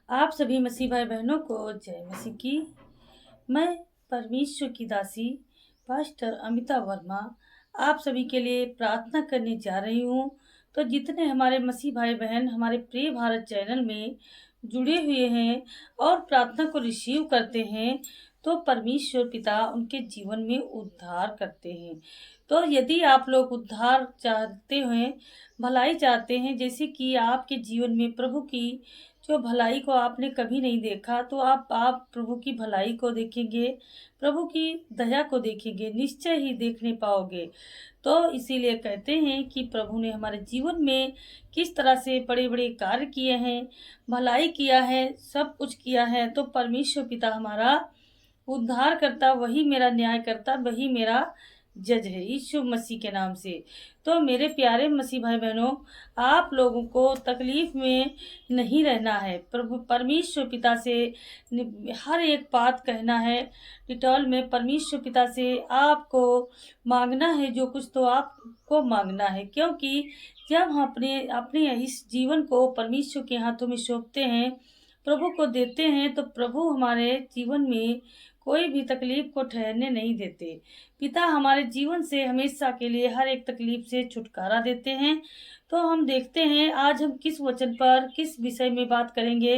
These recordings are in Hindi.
आप सभी मसीह भाई बहनों को जय मसीह की। मैं परमेश्वर की दासी पास्टर अमिता वर्मा आप सभी के लिए प्रार्थना करने जा रही हूँ। तो जितने हमारे मसीह भाई बहन हमारे प्रिय भारत चैनल में जुड़े हुए हैं और प्रार्थना को रिसीव करते हैं, तो परमेश्वर पिता उनके जीवन में उद्धार करते हैं। तो यदि आप लोग उद्धार चाहते हैं, भलाई चाहते हैं, जैसे कि आपके जीवन में प्रभु की जो भलाई को आपने कभी नहीं देखा, तो आप प्रभु की भलाई को देखेंगे, प्रभु की दया को देखेंगे, निश्चय ही देखने पाओगे। तो इसीलिए कहते हैं कि प्रभु ने हमारे जीवन में किस तरह से बड़े बड़े कार्य किए हैं, भलाई किया है, सब कुछ किया है। तो परमेश्वर पिता हमारा उद्धार करता, वही मेरा न्याय करता, वही मेरा जज है, यीशु मसीह के नाम से। तो मेरे प्यारे मसीह भाई बहनों, आप लोगों को तकलीफ में नहीं रहना है। प्रभु परमेश्वर पिता से हर एक बात कहना है। डिटॉल में परमेश्वर पिता से आपको मांगना है जो कुछ, तो आपको मांगना है, क्योंकि जब हम अपने अपने इस जीवन को परमेश्वर के हाथों में सौंपते हैं, प्रभु को देते हैं, तो प्रभु हमारे जीवन में कोई भी तकलीफ को ठहरने नहीं देते। पिता हमारे जीवन से हमेशा के लिए हर एक तकलीफ से छुटकारा देते हैं। तो हम देखते हैं आज हम किस वचन पर किस विषय में बात करेंगे।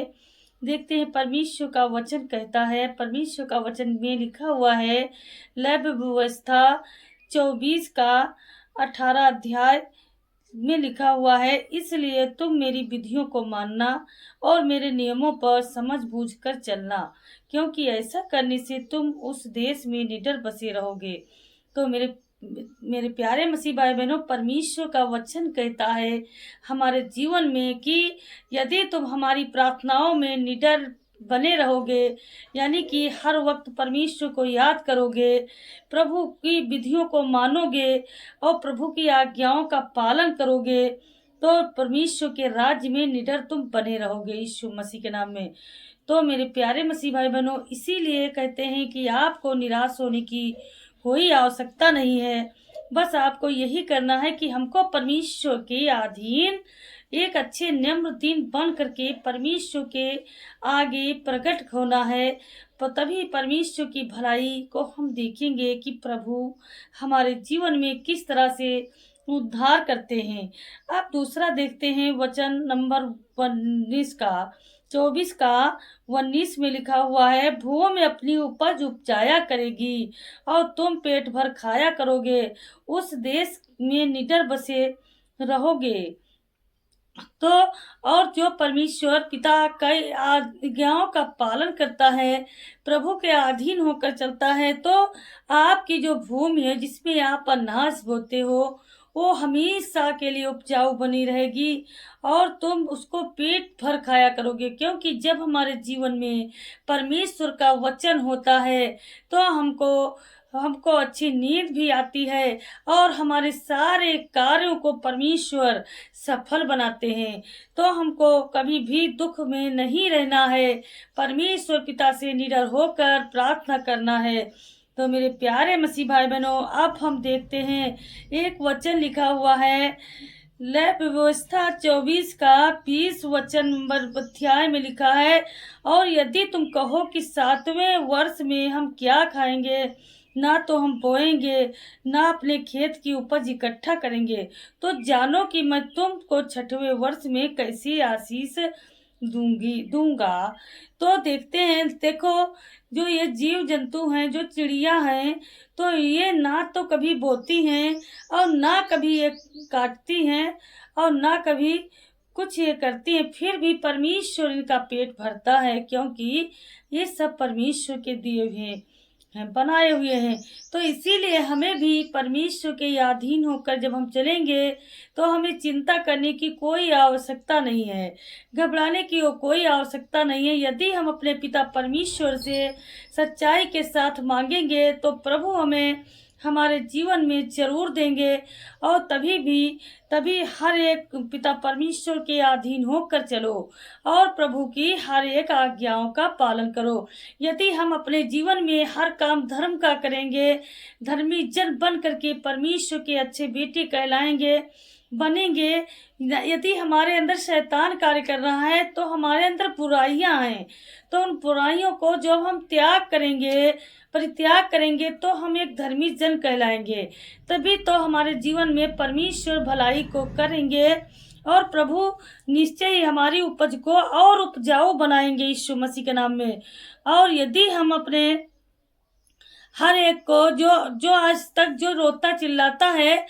देखते हैं परमेश्वर का वचन कहता है, परमेश्वर का वचन में लिखा हुआ है लैब व्यवस्था 24 का 18 अध्याय में लिखा हुआ है, इसलिए तुम मेरी विधियों को मानना और मेरे नियमों पर समझ बूझ कर चलना, क्योंकि ऐसा करने से तुम उस देश में निडर बसे रहोगे। तो मेरे प्यारे मसीह भाई बहनों, परमेश्वर का वचन कहता है हमारे जीवन में कि यदि तुम हमारी प्रार्थनाओं में निडर बने रहोगे, यानी कि हर वक्त परमेश्वर को याद करोगे, प्रभु की विधियों को मानोगे और प्रभु की आज्ञाओं का पालन करोगे, तो परमेश्वर के राज्य में निडर तुम बने रहोगे यीशु मसीह के नाम में। तो मेरे प्यारे मसीह भाई बहनों, इसीलिए कहते हैं कि आपको निराश होने की कोई आवश्यकता नहीं है। बस आपको यही करना है कि हमको परमेश्वर के अधीन एक अच्छे नम्र दीन बन करके परमेश्वर के आगे प्रकट होना है। तभी परमेश्वर की भलाई को हम देखेंगे कि प्रभु हमारे जीवन में किस तरह से उद्धार करते हैं। अब दूसरा देखते हैं वचन नंबर 19 का 24 का 19 में लिखा हुआ है, भूमि अपनी उपज उपजाया करेगी और तुम पेट भर खाया करोगे, उस देश में निडर बसे रहोगे। तो और जो परमेश्वर पिता कई आज्ञाओं का पालन करता है, प्रभु के अधीन होकर चलता है, तो आपकी जो भूमि है जिसमें आप अनाज बोते हो, वो हमेशा के लिए उपजाऊ बनी रहेगी और तुम उसको पेट भर खाया करोगे। क्योंकि जब हमारे जीवन में परमेश्वर का वचन होता है, तो हमको हमको अच्छी नींद भी आती है और हमारे सारे कार्यों को परमेश्वर सफल बनाते हैं। तो हमको कभी भी दुख में नहीं रहना है, परमेश्वर पिता से निडर होकर प्रार्थना करना है। तो मेरे प्यारे मसीह भाई बहनों, अब हम देखते हैं एक वचन लिखा हुआ है लैब व्यवस्था 24 का 20 वचन नंबर अध्याय में लिखा है, और यदि तुम कहो कि 7वें वर्ष में हम क्या खाएंगे, ना तो हम बोएंगे, ना अपने खेत की उपज इकट्ठा करेंगे, तो जानो कि मैं तुमको 6वें वर्ष में कैसी आशीष दूंगा। तो देखते हैं, देखो जो ये जीव जंतु हैं, जो चिड़िया हैं, तो ये ना तो कभी बोती हैं और ना कभी ये काटती हैं और ना कभी कुछ ये करती हैं, फिर भी परमेश्वर इनका पेट भरता है, क्योंकि ये सब परमेश्वर के दिए हुए हैं, बनाए हुए हैं। तो इसीलिए हमें भी परमेश्वर के अधीन होकर जब हम चलेंगे, तो हमें चिंता करने की कोई आवश्यकता नहीं है, घबराने की कोई आवश्यकता नहीं है। यदि हम अपने पिता परमेश्वर से सच्चाई के साथ मांगेंगे, तो प्रभु हमें हमारे जीवन में जरूर देंगे। और तभी हर एक पिता परमेश्वर के अधीन होकर चलो और प्रभु की हर एक आज्ञाओं का पालन करो। यदि हम अपने जीवन में हर काम धर्म का करेंगे, धर्मी जन बन करके परमेश्वर के अच्छे बेटे कहलाएंगे, बनेंगे। यदि हमारे अंदर शैतान कार्य कर रहा है तो हमारे अंदर बुराइयां हैं, तो उन बुराइयों को जब हम त्याग करेंगे, परित्याग करेंगे, तो हम एक धर्मी जन कहलाएंगे। तभी तो हमारे जीवन में परमेश्वर भलाई को करेंगे और प्रभु निश्चय ही हमारी उपज को और उपजाऊ बनाएंगे यीशु मसीह के नाम में। और यदि हम अपने हर एक को जो जो आज तक जो रोता चिल्लाता है,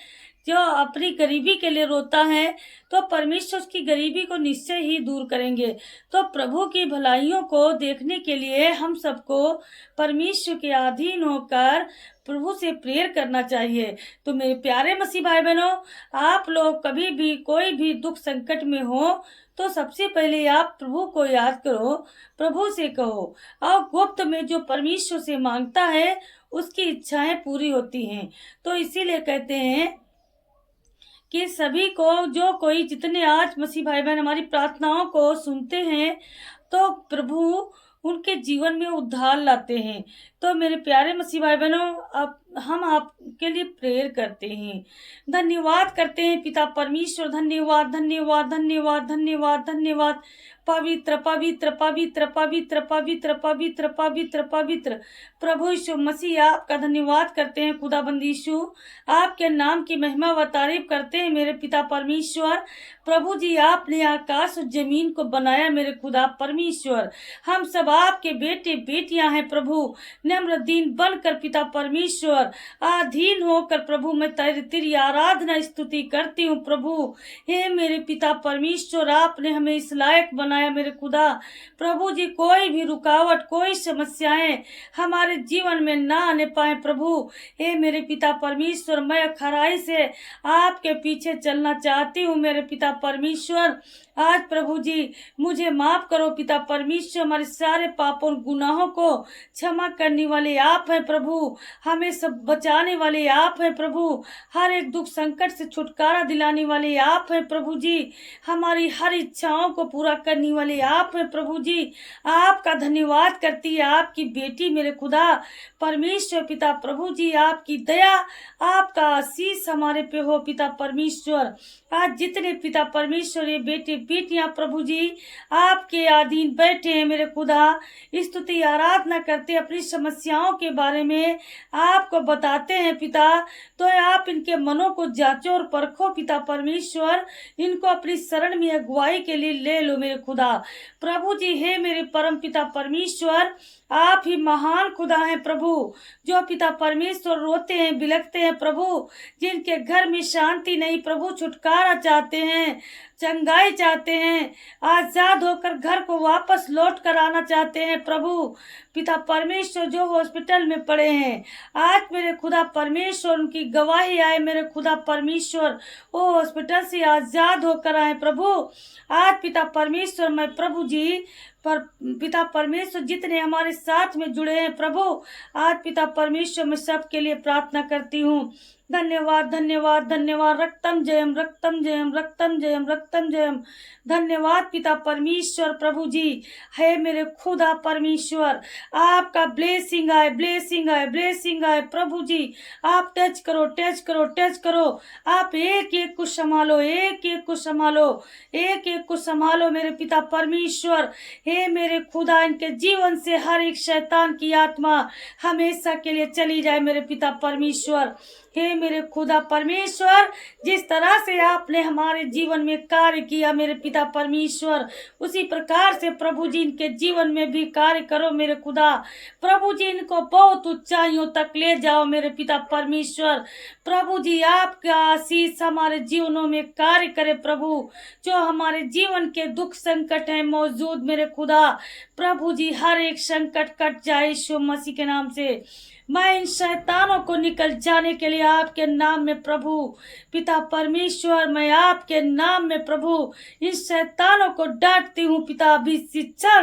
जो अपनी गरीबी के लिए रोता है, तो परमेश्वर उसकी गरीबी को निश्चय ही दूर करेंगे। तो प्रभु की भलाइयों को देखने के लिए हम सबको परमेश्वर के अधीन होकर प्रभु से प्रेयर करना चाहिए। तो मेरे प्यारे मसीह भाई बहनों, आप लोग कभी भी कोई भी दुख संकट में हो तो सबसे पहले आप प्रभु को याद करो, प्रभु से कहो, और गुप्त में जो परमेश्वर से मांगता है उसकी इच्छाएं पूरी होती हैं। तो इसीलिए कहते हैं कि सभी को, जो कोई जितने आज मसीह भाई बहन हमारी प्रार्थनाओं को सुनते हैं, तो प्रभु उनके जीवन में उद्धार लाते हैं। तो मेरे प्यारे मसीह भाई बहनों, अब हम आपके लिए प्रेयर करते हैं, धन्यवाद करते हैं पिता परमेश्वर। धन्यवाद धन्यवाद धन्यवाद धन्यवाद धन्यवाद। पवित्र पवित्र पवित्र पवित्र पवित्र पवित्र पवित्र पवित्र प्रभु यीशु मसीह, आपका धन्यवाद करते हैं खुदाबंद यीशु। आपके नाम की महिमा व तारीफ करते हैं मेरे पिता परमेश्वर। प्रभु जी, आपने आकाश और जमीन को बनाया मेरे खुदा परमेश्वर। हम सब आपके बेटे बेटियां हैं प्रभु। नम्र दीन बनकर पिता परमेश्वर, अधीन होकर प्रभु मैं तेरी आराधना स्तुति करती हूँ प्रभु। हे मेरे पिता परमेश्वर, आपने हमें इस लायक बनाया मेरे खुदा। प्रभु जी, कोई भी रुकावट, कोई समस्याएं हमारे जीवन में ना आने पाए प्रभु। हे मेरे पिता परमेश्वर, मैं खराई से आपके पीछे चलना चाहती हूँ मेरे पिता परमेश्वर। आज प्रभु जी मुझे माफ करो पिता परमेश्वर, हमारे सारे पापों गुनाहों को क्षमा करने वाले आप हैं प्रभु। हमें सब बचाने वाले आप हैं प्रभु। हर एक दुख संकट से छुटकारा दिलाने वाले आप हैं प्रभु जी। हमारी हर इच्छाओं को पूरा करने वाले आप हैं प्रभु जी। आपका धन्यवाद करती है आपकी बेटी मेरे खुदा परमेश्वर। पिता प्रभु जी, आपकी दया, आपका आशीष हमारे पे हो पिता परमेश्वर। आज जितने पिता परमेश्वर ये बेटे बेटियां प्रभु जी आपके अधीन बैठे हैं मेरे खुदा, स्तुति आराधना करते अपनी समस्याओं के बारे में आपको बताते हैं पिता, तो आप इनके मनों को जांचो और परखो पिता परमेश्वर। इनको अपनी शरण में अगुवाई के लिए ले लो मेरे खुदा प्रभु जी। हे मेरे परम पिता परमेश्वर, आप ही महान खुदा हैं प्रभु। जो पिता परमेश्वर रोते हैं, बिलखते हैं प्रभु, जिनके घर में शांति नहीं प्रभु, छुटकारा चाहते हैं, चंगाई चाहते हैं, आजाद होकर घर को वापस लौट कर आना चाहते हैं प्रभु। पिता परमेश्वर, जो हॉस्पिटल में पड़े हैं, आज मेरे खुदा परमेश्वर उनकी गवाही आए मेरे खुदा परमेश्वर, वो हॉस्पिटल से आजाद होकर आए प्रभु। आज पिता परमेश्वर, मैं प्रभु जी पर पिता परमेश्वर जितने हमारे साथ में जुड़े हैं प्रभु, आज पिता परमेश्वर मैं सबके लिए प्रार्थना करती हूँ। धन्यवाद धन्यवाद धन्यवाद। रक्तम जयम रक्तम जयम रक्तम जयम रक्तम जयम। धन्यवाद पिता परमेश्वर प्रभु जी। है मेरे खुदा परमेश्वर, आपका ब्लेसिंग आए, ब्लेसिंग आए, ब्लेसिंग आए प्रभु जी। आप टच करो, टच करो, टच करो। आप एक एक को संभालो, एक एक को संभालो, एक एक को संभालो मेरे पिता परमेश्वर। हे मेरे खुदा, इनके जीवन से हर एक शैतान की आत्मा हमेशा के लिए चली जाए मेरे पिता परमेश्वर। हे मेरे खुदा परमेश्वर, जिस तरह से आपने हमारे जीवन में कार्य किया मेरे पिता परमेश्वर, उसी प्रकार से प्रभु जी इनके जीवन में भी कार्य करो मेरे खुदा। प्रभु जी इनको बहुत ऊंचाइयों तक ले जाओ मेरे पिता परमेश्वर। प्रभु जी आपका आशीष हमारे जीवनों में कार्य करे प्रभु। जो हमारे जीवन के दुख संकट है मौजूद मेरे खुदा, प्रभु जी हर एक संकट कट जाए यीशु मसीह के नाम से। मैं इन शैतानों को निकल जाने के लिए आपके नाम में प्रभु पिता परमेश्वर, मैं आपके नाम में प्रभु इन शैतानों को डांटती हूँ पिता। अभी शिक्षा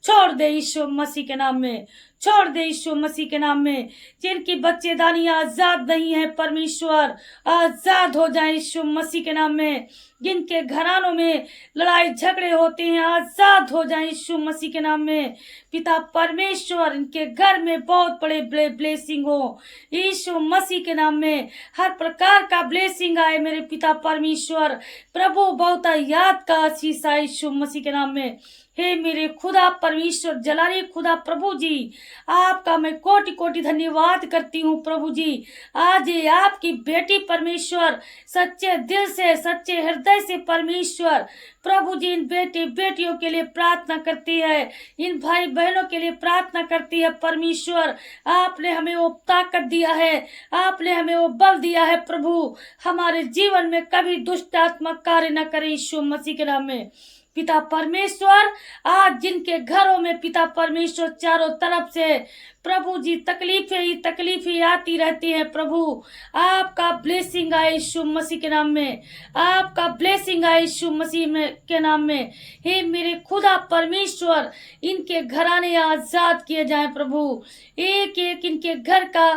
छोड़ दे यीशु मसीह के नाम में, छोड़ दे यीशु मसीह के नाम में। जिनकी बच्चेदानी आजाद नहीं है परमेश्वर, आजाद हो जाए यीशु मसीह के नाम में। जिनके घरानों में लड़ाई झगड़े होते हैं, आजाद हो जाए यीशु मसीह के नाम में। पिता परमेश्वर, इनके घर में बहुत बड़े ब्लेसिंग हो यीशु मसीह के नाम में। हर प्रकार का ब्लेसिंग आए मेरे पिता परमेश्वर। प्रभु बहुत याद का आशीष आए यीशु मसीह के नाम में। हे मेरे खुदा परमेश्वर, जलाली खुदा प्रभु जी, आपका मैं कोटि कोटि धन्यवाद करती हूँ प्रभु जी। आज ये आपकी बेटी परमेश्वर सच्चे दिल से, सच्चे हृदय से परमेश्वर प्रभु जी इन बेटे बेटियों के लिए प्रार्थना करती है, इन भाई बहनों के लिए प्रार्थना करती है परमेश्वर। आपने हमें वो ताकत दिया है, आपने हमें वो बल दिया है प्रभु, हमारे जीवन में कभी दुष्ट आत्मा कार्य न करे यीशु मसीह के नाम में। पिता परमेश्वर, आज जिनके घरों में पिता परमेश्वर चारों तरफ से प्रभु जी तकलीफें ही तकलीफें आती रहती है प्रभु, आपका ब्लेसिंग आए यीशु मसीह के नाम में, आपका ब्लेसिंग आए यीशु मसीह में के नाम में। हे मेरे खुदा परमेश्वर, इनके घराने आजाद किए जाए प्रभु, एक एक इनके घर का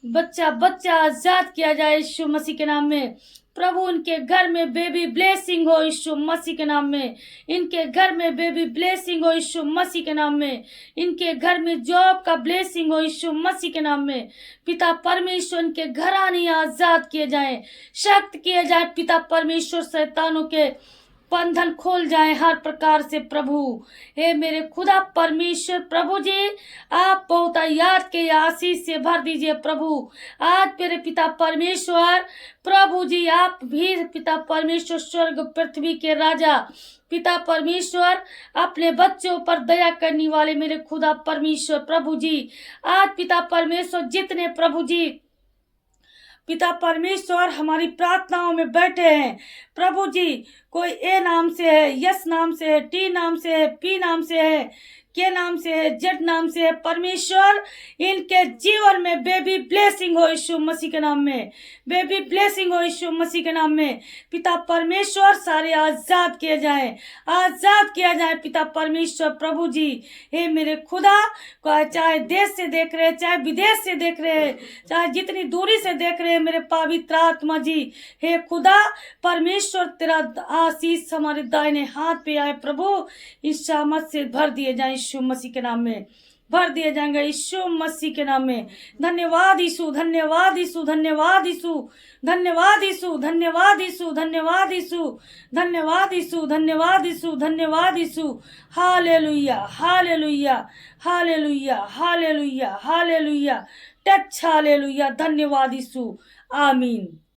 बच्चा बच्चा आजाद किया जाए यीशु मसीह के नाम में प्रभु। इनके घर में बेबी ब्लेसिंग हो यीशु मसीह के नाम में, इनके घर में बेबी ब्लेसिंग हो यीशु मसीह के नाम में, इनके घर में जॉब का ब्लेसिंग हो यीशु मसीह के नाम में। पिता परमेश्वर, इनके घराने आजाद किए जाएं, शक्त किए जाएं पिता परमेश्वर, शैतानों के बंधन खोल जाए हर प्रकार से प्रभु। हे मेरे खुदा परमेश्वर प्रभु जी, आप बहुत याद के आशीष से भर दीजिए प्रभु। आज मेरे पिता परमेश्वर प्रभु जी, आप भी पिता परमेश्वर स्वर्ग पृथ्वी के राजा पिता परमेश्वर, अपने बच्चों पर दया करने वाले मेरे खुदा परमेश्वर प्रभु जी, आज पिता परमेश्वर जितने प्रभु जी पिता परमेश्वर हमारी प्रार्थनाओं में बैठे हैं प्रभु जी, कोई ए नाम से है, यस नाम से है, टी नाम से है, पी नाम से है, के नाम से है, जेड नाम से है परमेश्वर, इनके जीवन में बेबी ब्लेसिंग हो यीशु मसीह के नाम में, बेबी ब्लेसिंग हो यीशु मसीह के नाम में। पिता परमेश्वर, सारे आजाद किए जाएं, आजाद किया जाए पिता परमेश्वर प्रभु जी। हे मेरे खुदा, चाहे देश से देख रहे, चाहे विदेश से देख रहे, चाहे जितनी दूरी से देख रहे मेरे पवित्र आत्मा जी, हे खुदा परमेश्वर, तेरा आशीष हमारे दाहिने हाथ पे आए प्रभु, इस शामत से भर दिए जाए यीशु मसीह के नाम में, भर दिए जाएंगे यीशु मसीह के नाम में। धन्यवाद यीशु, धन्यवाद यीशु, धन्यवाद यीशु, धन्यवाद यीशु, धन्यवाद यीशु, धन्यवाद यीशु, धन्यवाद यीशु, धन्यवाद यीशु, धन्यवाद Yeshu. Hallelujah, hallelujah, hallelujah, hallelujah, hallelujah, touch hallelujah, धन्यवाद यीशु, आमीन।